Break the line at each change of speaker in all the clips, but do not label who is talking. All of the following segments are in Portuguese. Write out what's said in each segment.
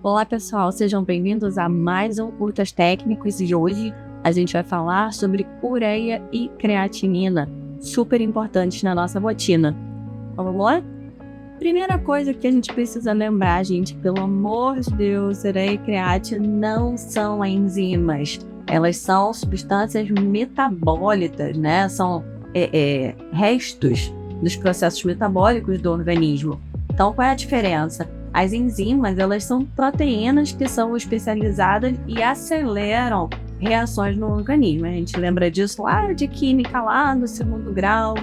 Olá pessoal, sejam bem-vindos a mais um Curtas Técnicos e hoje a gente vai falar sobre ureia e creatinina, super importantes na nossa rotina. Vamos lá? Primeira coisa que a gente precisa lembrar, gente, pelo amor de Deus, ureia e creatina não são enzimas, elas são substâncias metabólitas, né? São restos dos processos metabólicos do organismo. Então, qual é a diferença? As enzimas, elas são proteínas que são especializadas e aceleram reações no organismo. A gente lembra disso lá de química, lá no segundo grau,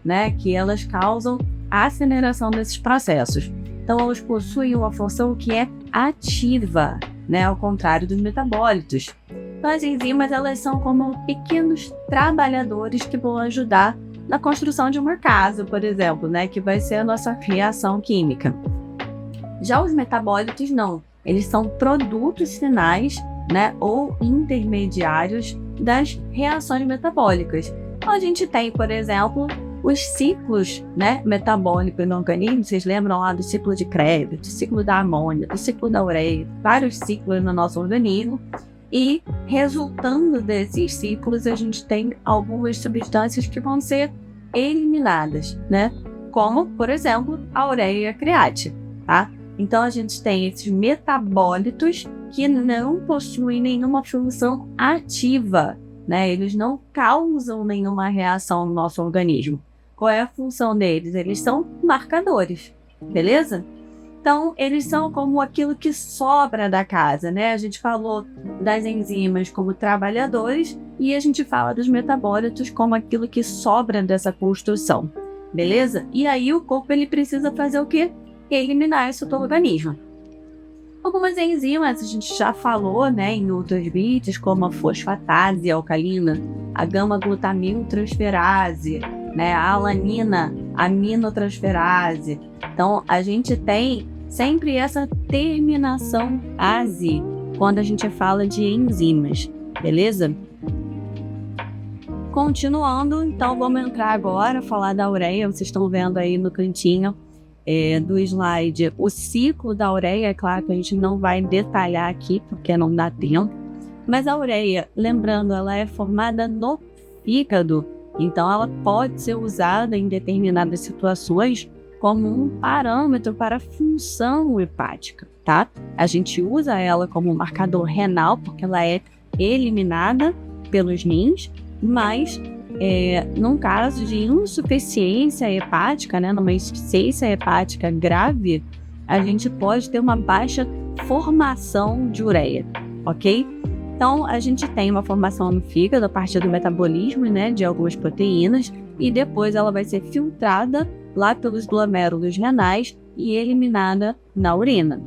né? Que elas causam a aceleração desses processos. Então, elas possuem uma função que é ativa, né? Ao contrário dos metabólitos. Então, as enzimas, elas são como pequenos trabalhadores que vão ajudar na construção de uma casa, por exemplo, né? Que vai ser a nossa reação química. Já os metabólitos não, eles são produtos finais, né, ou intermediários das reações metabólicas. Então, a gente tem, por exemplo, os ciclos, né, metabólicos no organismo. Vocês lembram lá do ciclo de Krebs, do ciclo da amônia, do ciclo da ureia, vários ciclos no nosso organismo. E resultando desses ciclos, a gente tem algumas substâncias que vão ser eliminadas, né, como, por exemplo, a ureia e a creatina, tá? Então, a gente tem esses metabólitos que não possuem nenhuma função ativa, né? Eles não causam nenhuma reação no nosso organismo. Qual é a função deles? Eles são marcadores, beleza? Então, eles são como aquilo que sobra da casa, né? A gente falou das enzimas como trabalhadores e a gente fala dos metabólitos como aquilo que sobra dessa construção, beleza? E aí, o corpo ele precisa fazer o quê? Eliminar isso do organismo. Algumas enzimas a gente já falou, né, em outros vídeos, como a fosfatase alcalina, a gama-glutamiltransferase, né, a alanina aminotransferase. Então, a gente tem sempre essa terminação ase quando a gente fala de enzimas, beleza? Continuando, então vamos entrar agora, falar da ureia. Vocês estão vendo aí no cantinho do slide o ciclo da ureia. É claro que a gente não vai detalhar aqui porque não dá tempo, mas a ureia, lembrando, ela é formada no fígado, então ela pode ser usada em determinadas situações como um parâmetro para a função hepática, tá? A gente usa ela como marcador renal porque ela é eliminada pelos rins, mas num caso de insuficiência hepática, né, numa insuficiência hepática grave, a gente pode ter uma baixa formação de ureia, ok? Então, a gente tem uma formação no fígado a partir do metabolismo, né, de algumas proteínas, e depois ela vai ser filtrada lá pelos glomérulos renais e eliminada na urina,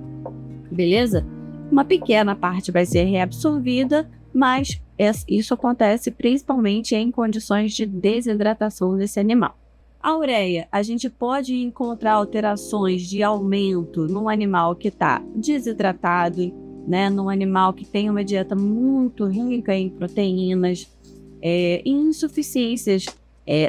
beleza? Uma pequena parte vai ser reabsorvida, mas isso acontece principalmente em condições de desidratação desse animal. A ureia, a gente pode encontrar alterações de aumento num animal que está desidratado, né, num animal que tem uma dieta muito rica em proteínas, insuficiências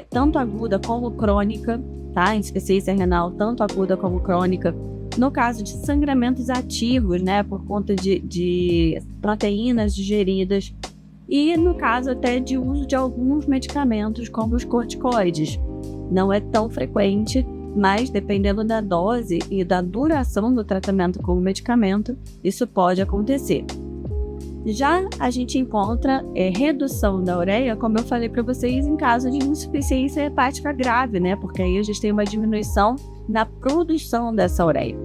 tanto aguda como crônica, tá? Insuficiência renal tanto aguda como crônica. No caso de sangramentos ativos, né, por conta de proteínas digeridas, e no caso até de uso de alguns medicamentos como os corticoides. Não é tão frequente, mas dependendo da dose e da duração do tratamento com o medicamento, isso pode acontecer. Já a gente encontra redução da ureia, como eu falei para vocês, em caso de insuficiência hepática grave, né? Porque aí a gente tem uma diminuição na produção dessa ureia.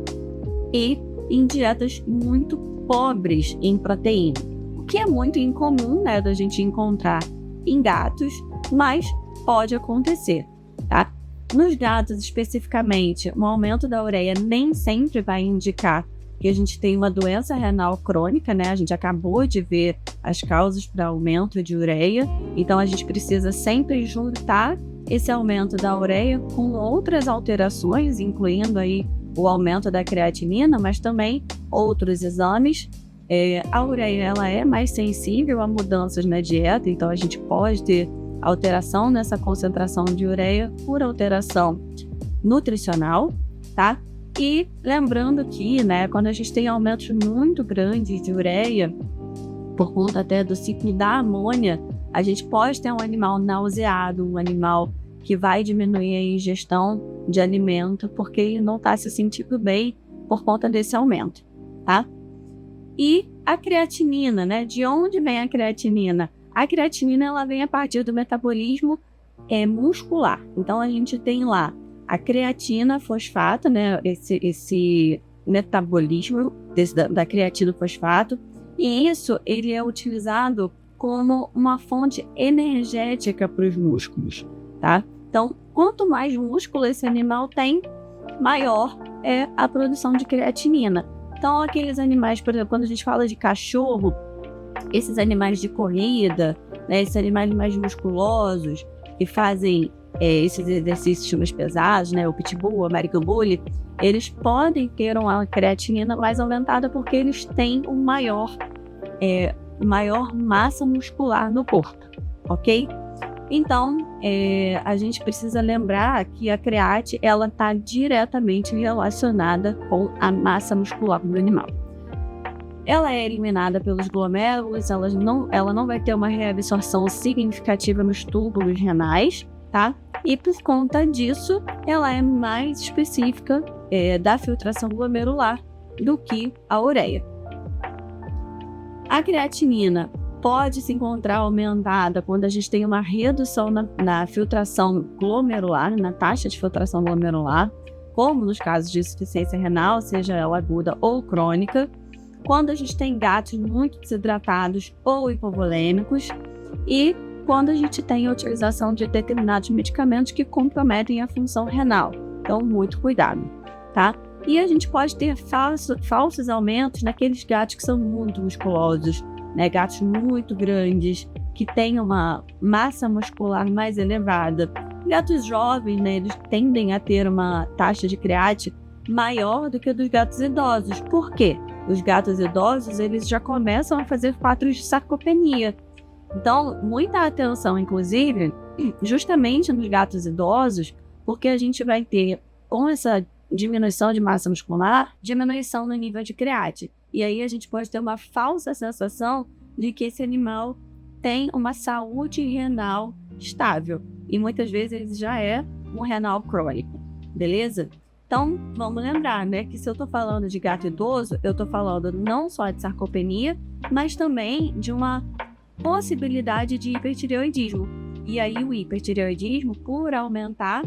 E em dietas muito pobres em proteína, o que é muito incomum, né, da gente encontrar em gatos, mas pode acontecer, tá? Nos gatos, especificamente, um aumento da ureia nem sempre vai indicar que a gente tem uma doença renal crônica, né? A gente acabou de ver as causas para aumento de ureia, então a gente precisa sempre juntar esse aumento da ureia com outras alterações, incluindo aí o aumento da creatinina, mas também outros exames A ureia ela é mais sensível a mudanças na dieta, então a gente pode ter alteração nessa concentração de ureia por alteração nutricional, tá? E lembrando que, né, quando a gente tem aumentos muito grandes de ureia, por conta até do ciclo da amônia, a gente pode ter um animal nauseado, um animal que vai diminuir a ingestão de alimento porque ele não está se sentindo bem por conta desse aumento, tá? E a creatinina, né? De onde vem a creatinina? A creatinina ela vem a partir do metabolismo muscular. Então a gente tem lá a creatina fosfato, né? Esse metabolismo da creatina fosfato, e isso ele é utilizado como uma fonte energética para os músculos, tá? Então, quanto mais músculo esse animal tem, maior é a produção de creatinina. Então, aqueles animais, por exemplo, quando a gente fala de cachorro, esses animais de corrida, né, esses animais mais musculosos, que fazem esses exercícios mais pesados, né, o pitbull, o American Bully, eles podem ter uma creatinina mais aumentada porque eles têm maior massa muscular no corpo, ok? Então, a gente precisa lembrar que a create ela está diretamente relacionada com a massa muscular do animal. Ela é eliminada pelos glomérulos, ela não vai ter uma reabsorção significativa nos túbulos renais, tá? E por conta disso, ela é mais específica da filtração glomerular do que a ureia. A creatinina pode se encontrar aumentada quando a gente tem uma redução na filtração glomerular, na taxa de filtração glomerular, como nos casos de insuficiência renal, seja ela aguda ou crônica, quando a gente tem gatos muito desidratados ou hipovolêmicos e quando a gente tem a utilização de determinados medicamentos que comprometem a função renal. Então, muito cuidado, tá? E a gente pode ter falsos aumentos naqueles gatos que são muito musculosos, né? Gatos muito grandes, que têm uma massa muscular mais elevada. Gatos jovens, né, eles tendem a ter uma taxa de create maior do que a dos gatos idosos. Por quê? Os gatos idosos, eles já começam a fazer quadros de sarcopenia. Então, muita atenção, inclusive, justamente nos gatos idosos, porque a gente vai ter, com essa diminuição de massa muscular, diminuição no nível de create. E aí a gente pode ter uma falsa sensação de que esse animal tem uma saúde renal estável. E muitas vezes ele já é um renal crônico, beleza? Então, vamos lembrar, né, que se eu estou falando de gato idoso, eu estou falando não só de sarcopenia, mas também de uma possibilidade de hipertireoidismo. E aí o hipertireoidismo, por aumentar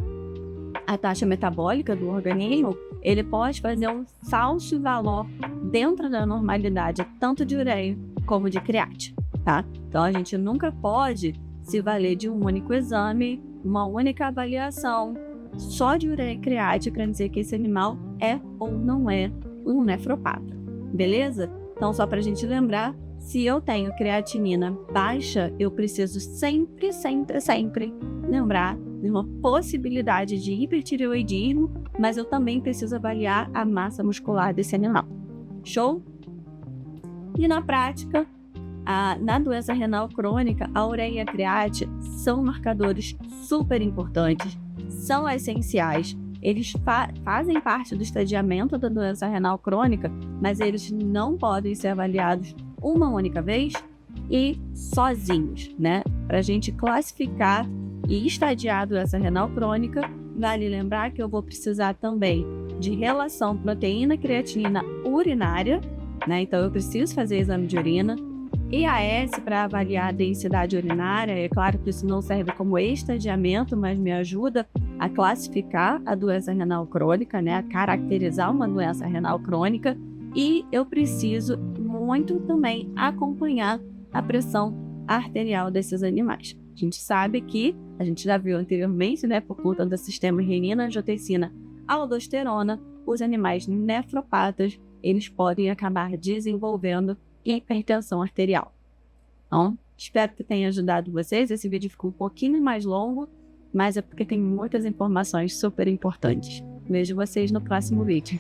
a taxa metabólica do organismo, ele pode fazer um falso valor dentro da normalidade, tanto de ureia como de create, tá? Então a gente nunca pode se valer de um único exame, uma única avaliação, só de ureia e create para dizer que esse animal é ou não é um nefropata, beleza? Então só para a gente lembrar, se eu tenho creatinina baixa, eu preciso sempre lembrar de uma possibilidade de hipertireoidismo, mas eu também preciso avaliar a massa muscular desse animal. Show? E na prática, na doença renal crônica, a ureia e a create são marcadores super importantes, são essenciais. Eles fazem parte do estadiamento da doença renal crônica, mas eles não podem ser avaliados uma única vez e sozinhos, né? Para a gente classificar e estadiar a doença renal crônica, vale lembrar que eu vou precisar também de relação proteína-creatinina urinária, né? Então eu preciso fazer exame de urina, EAS para avaliar a densidade urinária. É claro que isso não serve como estadiamento, mas me ajuda a classificar a doença renal crônica, né? A caracterizar uma doença renal crônica. E eu preciso muito também acompanhar a pressão arterial desses animais. A gente sabe que, a gente já viu anteriormente, né, por conta do sistema renina, angiotensina, aldosterona, os animais nefropatas, eles podem acabar desenvolvendo hipertensão arterial. Então, espero que tenha ajudado vocês. Esse vídeo ficou um pouquinho mais longo, mas é porque tem muitas informações super importantes. Vejo vocês no próximo vídeo.